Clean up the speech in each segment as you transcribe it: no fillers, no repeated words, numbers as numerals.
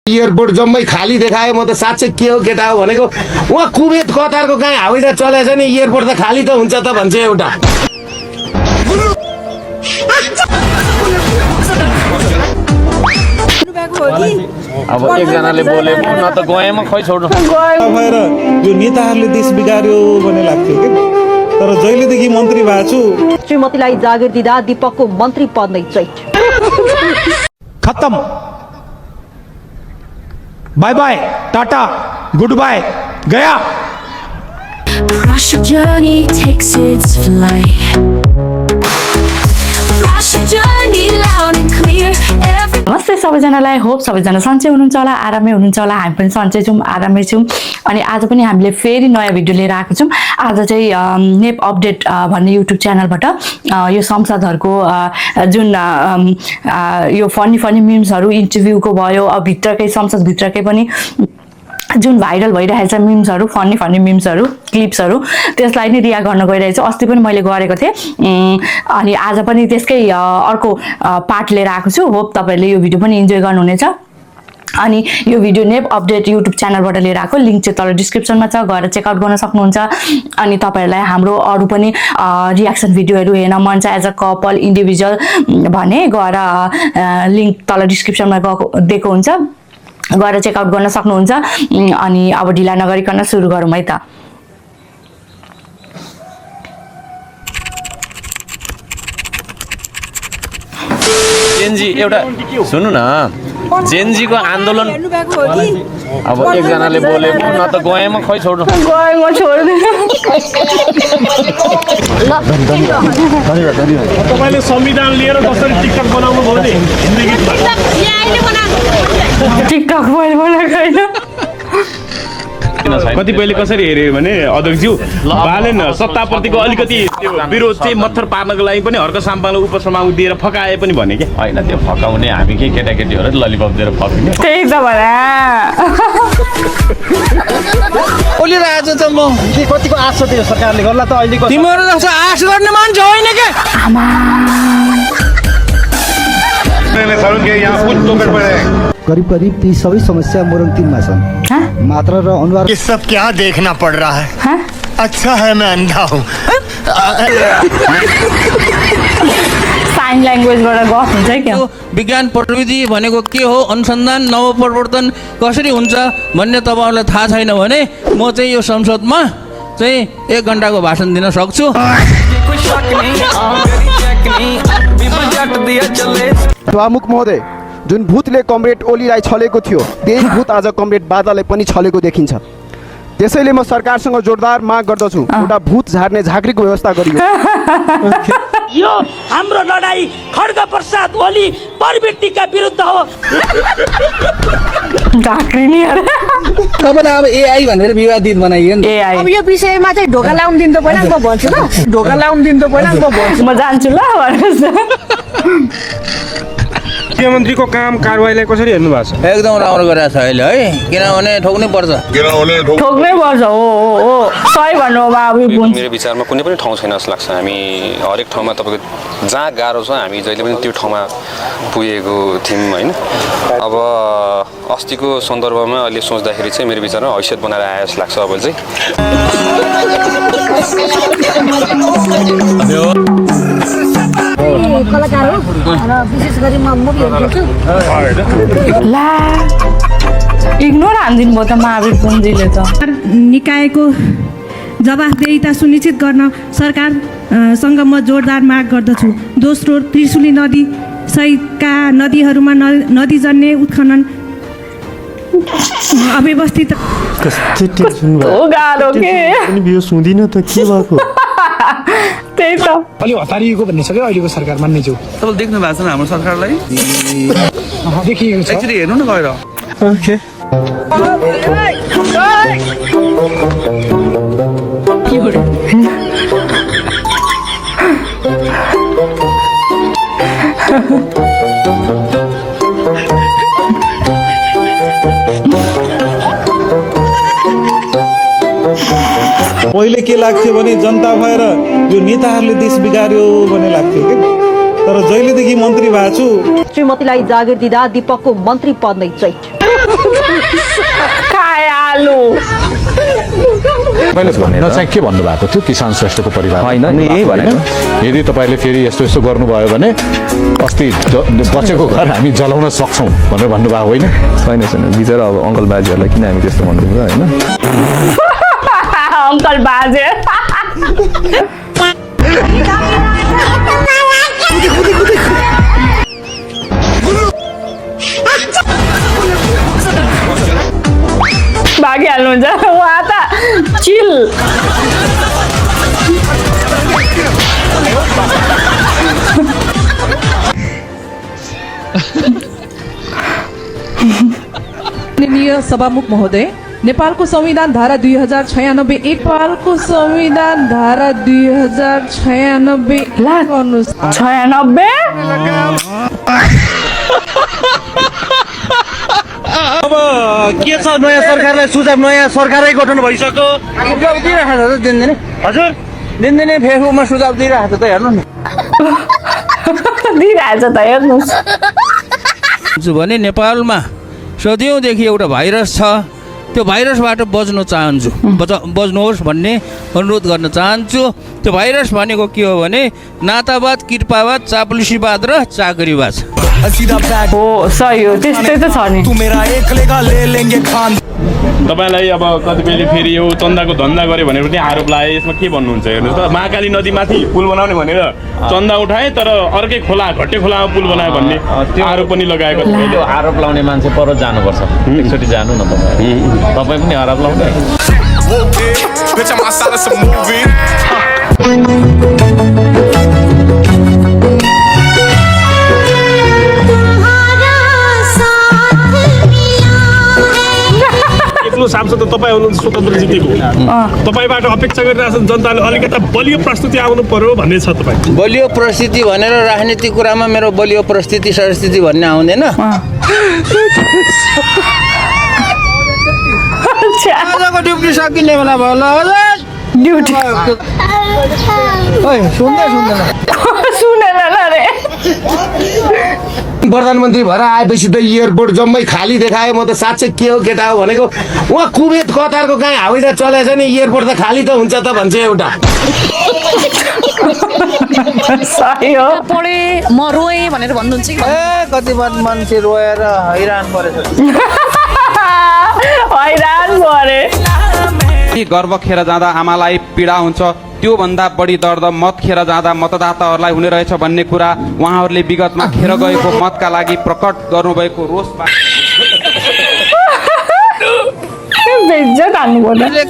Airport जम्मै खाली देखायो। म त साँच्चै के हो केटा हो भनेको। उहाँ कुवेत कतारको कहाँ हवाईजहाज चलेको छ नि, एयरपोर्ट त खाली त हुन्छ त भन्छ एउटा। अब एकजनाले बोले न त गएमा खै छोड्नु भएर यो नेताहरूले देश बिगार्यो भन्ने लाग्थ्यो कि, तर जहिलेदेखि मन्त्री भएको छु श्रीमतीलाई जागिर दिँदा दीपकको मन्त्री पद नै चैट। खत्म, bye bye, tata, goodbye, गया। Rush your journey takes its flight. Rush your journey loud and clear. नमस्ते सबैजनालाई, होप सबैजना सन्चै हुनुहुन्छ होला, आरामै हुनुहुन्छ होला। हामी पनि सन्चै छौँ, आरामै छौँ। अनि आज पनि हामीले फेरि नयाँ भिडियो लिएर आएको छौँ। आज चाहिँ नेप अपडेट भन्ने युट्युब च्यानलबाट यो संसदहरूको जुन यो फनी फनी मिम्सहरू इन्टरभ्यूको भयो, भित्रकै संसदभित्रकै पनि जुन भाइरल भइरहेको छ मिम्सहरू, फनी फनी मिम्सहरू, क्लिप्सहरू, त्यसलाई नै रिया गर्न गइरहेको छ। अस्ति पनि मैले गरेको थिएँ अनि आज पनि त्यसकै अर्को पार्ट लिएर आएको छु। होप तपाईँहरूले यो भिडियो पनि इन्जोय गर्नुहुनेछ। अनि यो भिडियो नेप अपडेट युट्युब च्यानलबाट लिएर आएको, लिङ्क चाहिँ तल डिस्क्रिप्सनमा छ, गएर चेकआउट गर्न सक्नुहुन्छ। अनि तपाईँहरूलाई हाम्रो अरू पनि रियाक्सन भिडियोहरू हेर्न मन छ एज अ कपल, इन्डिभिजुअल भने गएर लिङ्क तल डिस्क्रिप्सनमा दिएको हुन्छ, गएर चेकआउट गर्न सक्नुहुन्छ। अनि अब ढिला नगरिकन सुरु गरौँ है त। जेनजी एउटा सुन्नु न, जेनजीको आन्दोलन अब एकजनाले बोले न त गएमा खै छोड्नु गएमा छोड्दिनु। तपाईले संविधान लिएर कसरी टिकटक बनाउनु भयो नि? हिन्दी गीतमा टिकटक मैले बनाएको होइन। कतिपयले कसरी हेरे भने अध्यक्षज्यू बालेन सत्ताप्रतिको अलिकति विरोध चाहिँ मत्थर पार्नको लागि पनि हर्क साम्पालाई उपसभामा दिएर फकाए पनि भने के होइन। त्यो फकाउने हामी के केटाकेटी हो र ललिपप दिएर फकिने त्यही त भने बोलिरहेको छ म के कतिको आश छ त्यो सरकारले गर्ला त अहिले तिमीहरू जस्तो आश गर्ने मान्छे होइन के। करीब करीब ती सबै समस्या मोरङ 3 मा छन्। मात्रा र अनुहार ये सब क्या देखना पड़ रहा है? अच्छा है मैं अंधा हूँ। साइन ल्याङ्ग्वेजबाट गफ हुन्छ क्या। विज्ञान प्रविधि भनेको के हो, अनुसन्धान नवप्रवर्तन कसरी हुन्छ भन्ने तपाईँहरूलाई थाहा छैन भने म चाहिँ यो संसदमा चाहिँ 1 घण्टाको भाषण दिन सक्छु। द्वामुख महोदय, जुन भूतले कमरेड ओलीलाई छलेको थियो त्यही भूत आज कमरेड बाजालाई पनि छलेको देखिन्छ। त्यसैले म सरकारसँग जोरदार माग गर्दछु एउटा भूत झार्ने झाँक्रीको व्यवस्था गरियो। यो हाम्रो लडाई खड्ग प्रसाद ओली प्रवृत्तिका विरुद्ध हो। झाँक्री नि तपाईँलाई अब एआई भनेर विवादित बनाइयो नि। एआई अब यो विषयमा चाहिँ ढोका लाउन दिनु त पहिला म भन्छु ल, ढोका लाउन दिनु त पहिला म भन्छु। म जान्छु ल भन्नुहोस्। मुख्यमन्त्रीको काम कारबाहीलाई कसरी हेर्नु भएको छ? एकदम राम्रो गरेको छ अहिले है, किनभने ठोक्नै पर्छ। ठोक्नै पर्छ। हो सही भन्नु बाबु। मेरो विचारमा कुनै पनि ठाउँ छैन जस्तो लाग्छ। हामी हरेक ठाउँमा तपाईँको जहाँ गाह्रो छ हामी जहिले पनि त्यो ठाउँमा पुगेको थियौँ होइन। अब अस्तिको सन्दर्भमा अहिले सोच्दाखेरि चाहिँ मेरो विचारमा हैसियत बनाएर आयो जस्तो लाग्छ। अब चाहिँ कलाकार हो र विशेष गरी म मुभीहरू हेर्छु। ला इग्नोर हान्दिनु भयो त महावीर पुन्जीले त। निकायको जवाफदेहिता सुनिश्चित गर्न सरकारसँग म जोरदार माग गर्दछु। दोस्रो, त्रिशुली नदी सहितका नदीहरूमा नदीजन्य उत्खनन अव्यवस्थित गाह्रो के सुन्दिन त के भएको। त्यही त अलि हतारिएको भन्ने छ क्या अहिलेको सरकार, मान्नेछु। तपाईँले देख्नु भएको छ हाम्रो सरकारलाई? देखिएको छ। एकचोटि हेर्नु न गएर। ओके पहिले के लाग्थ्यो भने जनता भएर यो नेताहरूले देश बिगार्यो भन्ने लाग्थ्यो कि, तर जहिलेदेखि मन्त्री भएको छु श्रीमतीलाई जागिर दिँदा दीपकको मन्त्री पद नै चैट। खाए आलु न चाहिँ के भन्नुभएको थियो किसान श्रेष्ठको परिवार होइन, यही भनेको। यदि तपाईँले फेरि यस्तो यस्तो गर्नुभयो भने अस्ति बचेको घर हामी जलाउन सक्छौँ भनेर भन्नुभएको होइन? छैन बिचरा अब अङ्कल बाजेहरूलाई किन हामी त्यस्तो भन्दैछौँ होइन? अङ्कल बाजे भागिहाल्नुहुन्छ उहाँ त चिल माननीय सभामुख महोदय, नेपालको संविधान धारा 2096 नेपालको संविधान धारा 2096 अनुसार 96 अब के छ नयाँ सरकारलाई सुझाव नयाँ सरकारै गठन भइसक्यो सुझाव दिइरहेको छ दिनदिनै हजुर दिनदिनै फेसबुकमा सुझाव दिइरहेको छ त हेर्नु न दिइरहेछ त हेर्नुहोस् भने नेपालमा सदियौँदेखि एउटा भाइरस छ त्यो भाइरसबाट बच्न चाहन्छु बच्नुहोस् भन्ने अनुरोध गर्न चाहन्छु। त्यो भाइरस भनेको के हो भने नातावाद कृपावाद चाप्लुसीवाद र चाकरीवाद हो। सही हो, त्यस्तै त छ नि। तपाईँलाई अब कतिपयले फेरि यो चन्दाको धन्दा गऱ्यो भनेर पनि आरोप लाए। यसमा के भन्नुहुन्छ? हेर्नुहोस् त, महाकाली नदीमाथि पुल बनाउने भनेर चन्दा उठाए तर अर्कै खोला घट्टे खोलामा पुल बनायो भन्ने आरोप पनि लगाएको छ। त्यो आरोप लाउने मान्छे पर जानुपर्छ। एकचोटि जानु न तपाईँ पनि आरोप लाउने। सांसद त तपाईँ हुनुहुन्छ, स्वतन्त्र जितेको तपाईँबाट अपेक्षा गरिरहेछन् जनताले अलिकता बलियो प्रस्तुति आउनु पर्यो भन्ने छ। तपाईँ बलियो परिस्थिति भनेर राजनीतिक कुरामा मेरो बलियो परिस्थिति सरस्थिति भन्ने आउँदैन। आजको ड्युटी सकिने बेला भयो ल ड्युटी सुनेन रे प्रधानमन्त्री भएर आएपछि त एयरपोर्ट जम्मै खाली देखायो। म त साँच्चै के हो केटा हो भनेको। उहाँ कुवेत कतारको कहीँ हवाईजहाज चलाएछ नि, एयरपोर्ट त खाली त हुन्छ त भन्छ एउटा। सही हो। पढे म रोएँ भनेर भन्नुहुन्छ कि कति मान्छे रोएर हैरान परेछ हैरान परे। गर्भ खेर जाँदा आमालाई पीडा हुन्छ, त्योभन्दा बढी दर्द मत खेर जाँदा मतदाताहरूलाई हुने रहेछ भन्ने कुरा उहाँहरूले विगतमा खेर गएको मतका लागि प्रकट गर्नुभएको रोष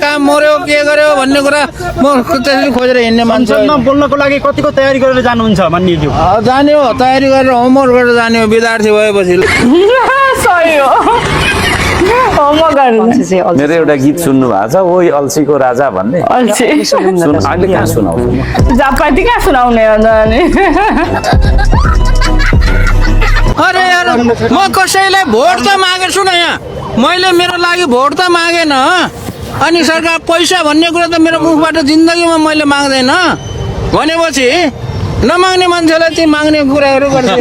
काम मर्यो के गर्यो भन्ने कुरा म त्यसरी खोजेर हिँड्ने मान्छे बोल्नको लागि कतिको तयारी गरेर जानुहुन्छ भन्ने जाने हो, तयारी गरेर होमवर्क गरेर जाने हो विद्यार्थी भएपछि। सही हो। मेरो एउटा गीत सुन्नु भएको छ, ओइ अल्छीको राजा भन्ने। अल्छी अहिले कहाँ सुनाउँछु जापाती कहाँ सुनाउने हो अनि? अरे यार म कसैलाई भोट त मागे छु न, यहाँ मैले मेरो लागि भोट त मागेन अनि सरकार पैसा भन्ने कुरा त मेरो मुखबाट जिन्दगीमा मैले माग्दैन भनेपछि नमाग्ने मान्छेलाई चाहिँ माग्ने कुराहरू गर्छ।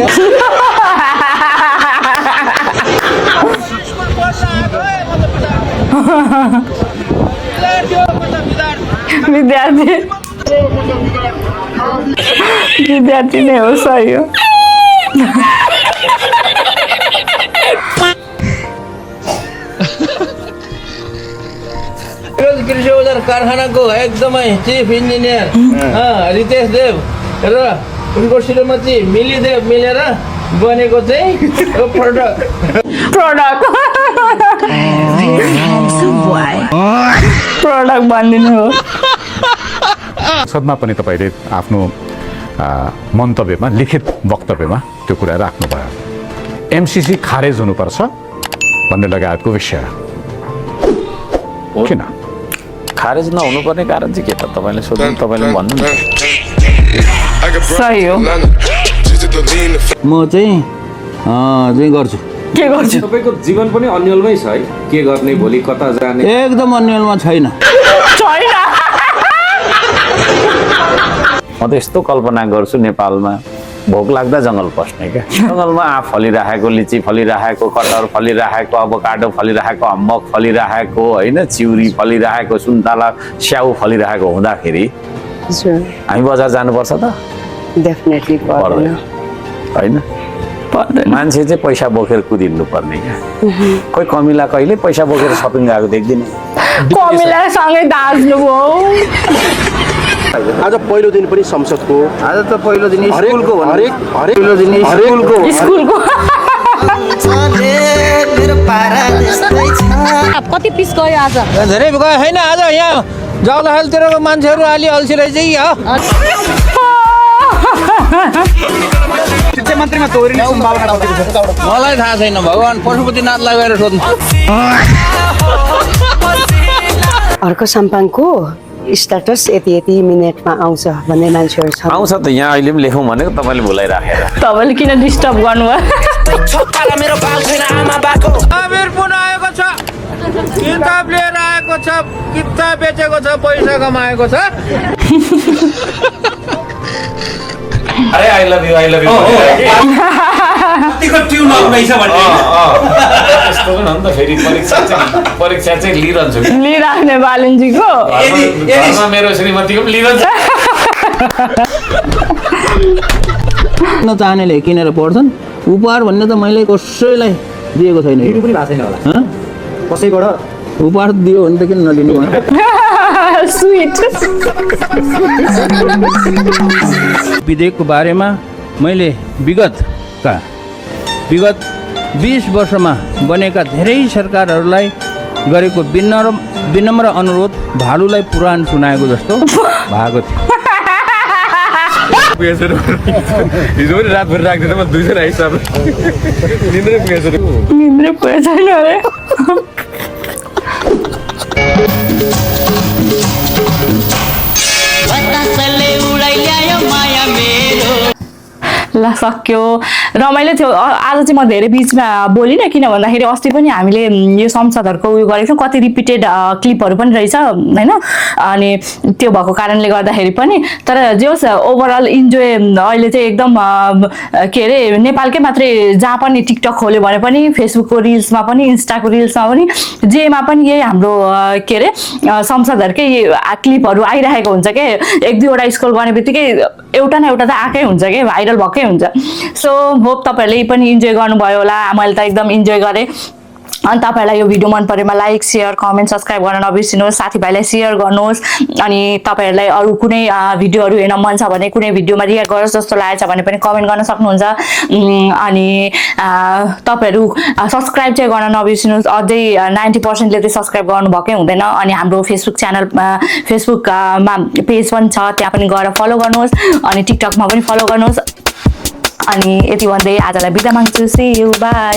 विद्यार्थी नै हो। सही हो। कृषि औजार कारखानाको एकदमै चिफ इन्जिनियर रितेश देव र उनको श्रीमती मिली देव मिलेर बनेको चाहिँ प्रडक्ट भनिदिनु हो। संसदमा पनि तपाईँले आफ्नो मन्तव्यमा लिखित वक्तव्यमा त्यो कुरा राख्नुभयो। एमसिसी खारेज हुनुपर्छ भन्ने लगायतको विषय किन खारेज नहुनुपर्ने कारण चाहिँ के त तपाईँले सोध्नु, तपाईँले भन्नु न। सही हो। म चाहिँ गर्छु। के गर्छु? तपाईँको जीवन पनि अन्यलमै छ है, के गर्ने भोलि कता जाने एकदम अन्यलमा छैन। म त यस्तो कल्पना गर्छु नेपालमा भोक लाग्दा जङ्गल पस्ने क्या जङ्गलमा आँप फलिराखेको लिची फलिराखेको कटहर फलिराखेको अभोकाडो फलिराखेको अम्बक फलिराखेको होइन चिउरी फलिराखेको सुन्तला स्याउ फलिराखेको हुँदाखेरि हामी बजार जानुपर्छ त डेफिनेटली पर्दैन होइन मान्छे चाहिँ पैसा बोकेर कुदिनु पर्ने क्या कोही कमिला कहिले पैसा बोकेर सपिङ गएको देख्दिनँ कमिलासँगै दाज्नुभयो आज पहिलो दिन पनि संसदको आज त पहिलो दिन स्कुलको हरेक पहिलो दिन स्कुलको कति पिस गयो आज धेरै गयो होइन आज यहाँ जौलाखेलतिरको मान्छेहरू अलि अल्छी रहेछ कि मलाई थाहा छैन भगवान् पशुपतिनाथलाई गएर सोध्नु अर्को सम्पाङको स्ट्याटस यति मिनेटमा आउँछ भन्ने मान्छेहरू छ आउँछ त यहाँ अहिले पनि लेखौँ भनेको तपाईँले भुलाइराखेर तपाईँले किन डिस्टर्ब गर्नुभयो पुनः आएको छ किताब लिएर आएको छ किताब बेचेको छ पैसा कमाएको छ अरे आई लभ यु कतिको ट्युन आउँदैछ भन्ने यस्तो पनि हो नि त फेरि परीक्षा चाहिँ लिइरहन्छु लिइराख्ने बालुनजीको घरमा मेरो श्रीमतीको पनि लिइरहन्छ नचाहनेले किनेर पढ्छन् उपहार भन्ने त मैले कसैलाई दिएको छैन कसैबाट उपहार दियो भने त किन नदिनु स्वीट विधेयकको बारेमा मैले विगत 20 वर्षमा बनेका धेरै सरकारहरूलाई गरेको विनम्र अनुरोध भालुलाई पुराण सुनाएको जस्तो भएको थियो हिजो पनि रातभर राख्दैन म 2 जना हिसाब निन्द्रै पुगेछ अरे ल सक्यो रमाइलो थियो आज चाहिँ म धेरै बिचमा बोलिनँ किन भन्दाखेरि अस्ति पनि हामीले यो संसदहरूको उयो गरेको थियौँ कति रिपिटेड क्लिपहरू पनि रहेछ होइन अनि त्यो भएको कारणले गर्दाखेरि पनि तर जे होस् ओभरअल इन्जोय अहिले चाहिँ एकदम के अरे नेपालकै मात्रै जहाँ पनि टिकटक खोल्यो भने पनि फेसबुकको रिल्समा पनि इन्स्टाको रिल्समा पनि जेमा पनि यही हाम्रो के अरे संसदहरूकै क्लिपहरू आइरहेको हुन्छ के 1-2वटा स्क्रोल गर्ने बित्तिकै एउटा न एउटा त आएकै हुन्छ कि भाइरल भएकै हुन्छ सो होप तपाईँहरूले पनि इन्जोय गर्नुभयो होला मैले त एकदम इन्जोय गरेँ अनि तपाईँहरूलाई यो भिडियो मन परेमा लाइक सेयर कमेन्ट सब्सक्राइब गर्न नबिर्सिनुहोस् साथीभाइलाई सेयर गर्नुहोस् अनि तपाईँहरूलाई अरू कुनै भिडियोहरू हेर्न मन छ भने कुनै भिडियोमा रियाक्ट गरोस् जस्तो लागेको छ भने पनि कमेन्ट गर्न सक्नुहुन्छ अनि तपाईँहरू सब्सक्राइब चाहिँ गर्न नबिर्सिनुहोस् अझै 90%ले चाहिँ सब्सक्राइब गर्नुभएकै हुँदैन अनि हाम्रो फेसबुक च्यानलमा फेसबुकमा पेज पनि छ त्यहाँ पनि गएर फलो गर्नुहोस् अनि टिकटकमा पनि फलो गर्नुहोस् अनि यति भन्दै आजलाई बिदा माग्छु सी यू बाई